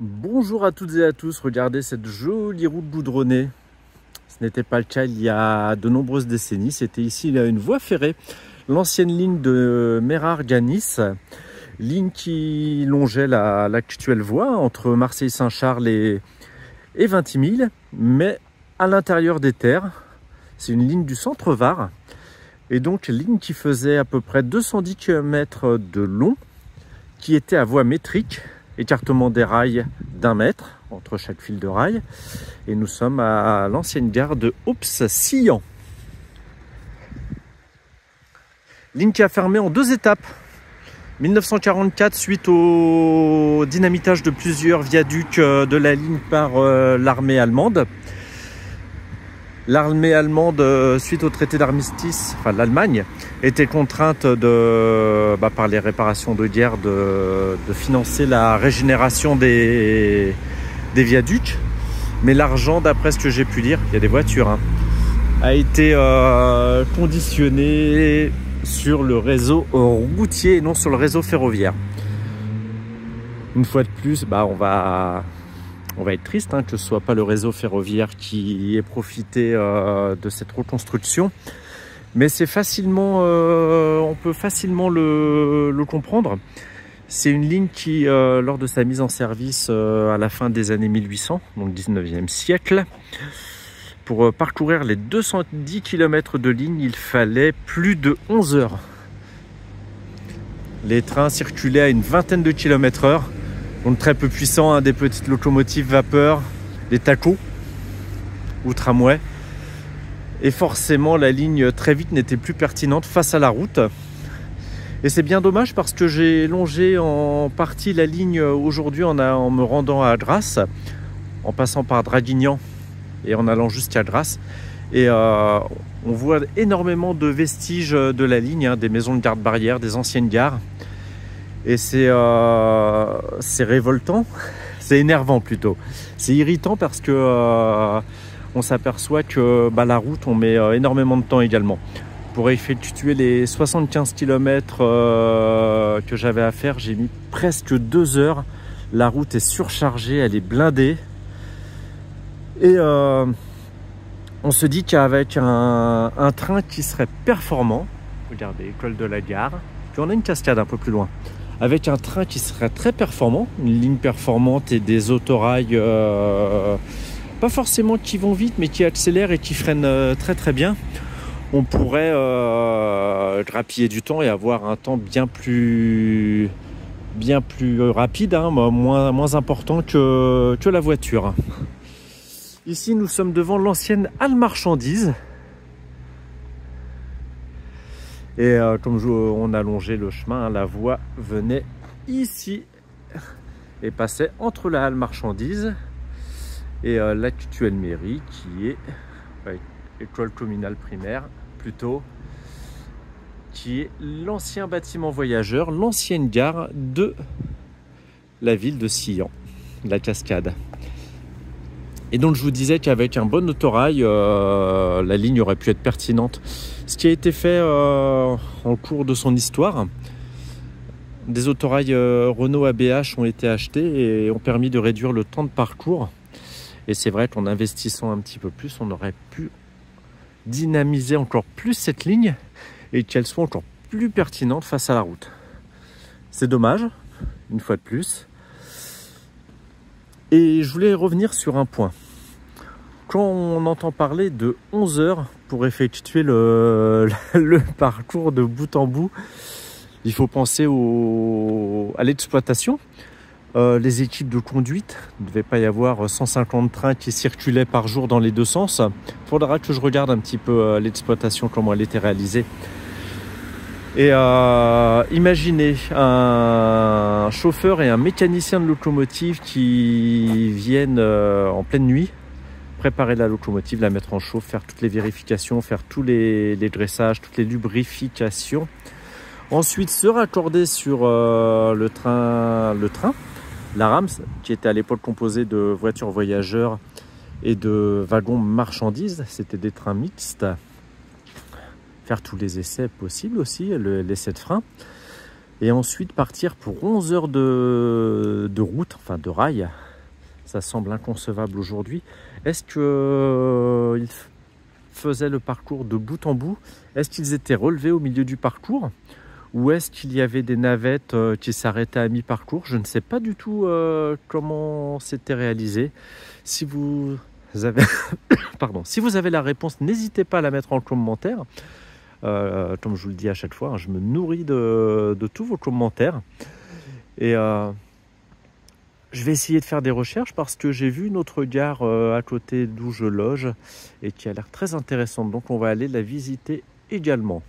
Bonjour à toutes et à tous, regardez cette jolie route goudronnée. Ce n'était pas le cas il y a de nombreuses décennies, c'était ici il y a une voie ferrée, l'ancienne ligne de Mérarges-Nice, ligne qui longeait l'actuelle voie entre Marseille-Saint-Charles et Vintimille, mais à l'intérieur des terres. C'est une ligne du centre Var, et donc ligne qui faisait à peu près 210 km de long, qui était à voie métrique, écartement des rails d'1 mètre entre chaque fil de rail, et nous sommes à l'ancienne gare de Aups-Sillan. Ligne qui a fermé en 2 étapes. 1944 suite au dynamitage de plusieurs viaducs de la ligne par l'armée allemande. L'armée allemande, suite au traité d'armistice, enfin l'Allemagne, était contrainte par les réparations de guerre de financer la régénération des viaducs. Mais l'argent, d'après ce que j'ai pu lire, il y a des voitures, hein, a été conditionné sur le réseau routier et non sur le réseau ferroviaire. Une fois de plus, on va être triste que ce ne soit pas le réseau ferroviaire qui ait profité de cette reconstruction. Mais c'est facilement, on peut facilement le comprendre. C'est une ligne qui, lors de sa mise en service à la fin des années 1800, donc 19e siècle, pour parcourir les 210 km de ligne, il fallait plus de 11 heures. Les trains circulaient à une vingtaine de km/h. Donc très peu puissant, hein, des petites locomotives vapeur, des tacos ou tramways. Et forcément, la ligne très vite n'était plus pertinente face à la route. Et c'est bien dommage parce que j'ai longé en partie la ligne aujourd'hui en me rendant à Grasse, en passant par Draguignan et en allant jusqu'à Grasse. Et on voit énormément de vestiges de la ligne, hein, des maisons de garde-barrière, des anciennes gares. Et c'est révoltant, c'est énervant plutôt. C'est irritant parce que on s'aperçoit que la route, on met énormément de temps également. Pour effectuer les 75 km que j'avais à faire, j'ai mis presque 2 heures. La route est surchargée, elle est blindée. Et on se dit qu'avec un train qui serait performant, regardez, école de la gare, puis on a une cascade un peu plus loin. Avec un train qui serait très performant, une ligne performante et des autorails pas forcément qui vont vite, mais qui accélèrent et qui freinent très très bien, on pourrait grappiller du temps et avoir un temps bien plus rapide, hein, moins important que la voiture. Ici, nous sommes devant l'ancienne halle marchandises. Et comme on a longé le chemin, hein, la voie venait ici et passait entre la halle marchandises et l'actuelle mairie qui est école communale primaire plutôt, qui est l'ancien bâtiment voyageur, l'ancienne gare de la ville de Sillan, la Cascade. Et donc je vous disais qu'avec un bon autorail, la ligne aurait pu être pertinente. Ce qui a été fait en cours de son histoire, des autorails Renault ABH ont été achetés et ont permis de réduire le temps de parcours. Et c'est vrai qu'en investissant un petit peu plus, on aurait pu dynamiser encore plus cette ligne et qu'elle soit encore plus pertinente face à la route. C'est dommage, une fois de plus. Et je voulais revenir sur un point. Quand on entend parler de 11 heures pour effectuer le parcours de bout en bout, il faut penser à l'exploitation. Les équipes de conduite, il ne devait pas y avoir 150 trains qui circulaient par jour dans les deux sens. Il faudra que je regarde un petit peu l'exploitation, comment elle était réalisée. Et imaginez un chauffeur et un mécanicien de locomotive qui viennent en pleine nuit préparer la locomotive, la mettre en chauffe, faire toutes les vérifications, faire tous les dressages, toutes les lubrifications. Ensuite, se raccorder sur le train, la rame, qui était à l'époque composée de voitures voyageurs et de wagons marchandises. C'était des trains mixtes. Faire tous les essais possibles aussi, l'essai de frein. Et ensuite partir pour 11 heures de route, enfin de rail, Ça semble inconcevable aujourd'hui. Est-ce qu'ils faisaient le parcours de bout en bout? Est-ce qu'ils étaient relevés au milieu du parcours? Ou est-ce qu'il y avait des navettes qui s'arrêtaient à mi-parcours? Je ne sais pas du tout comment c'était réalisé. Si vous avez... Pardon. Si vous avez la réponse, n'hésitez pas à la mettre en commentaire. Comme je vous le dis à chaque fois, hein, je me nourris de tous vos commentaires. Et je vais essayer de faire des recherches parce que j'ai vu une autre gare à côté d'où je loge et qui a l'air très intéressante. Donc on va aller la visiter également.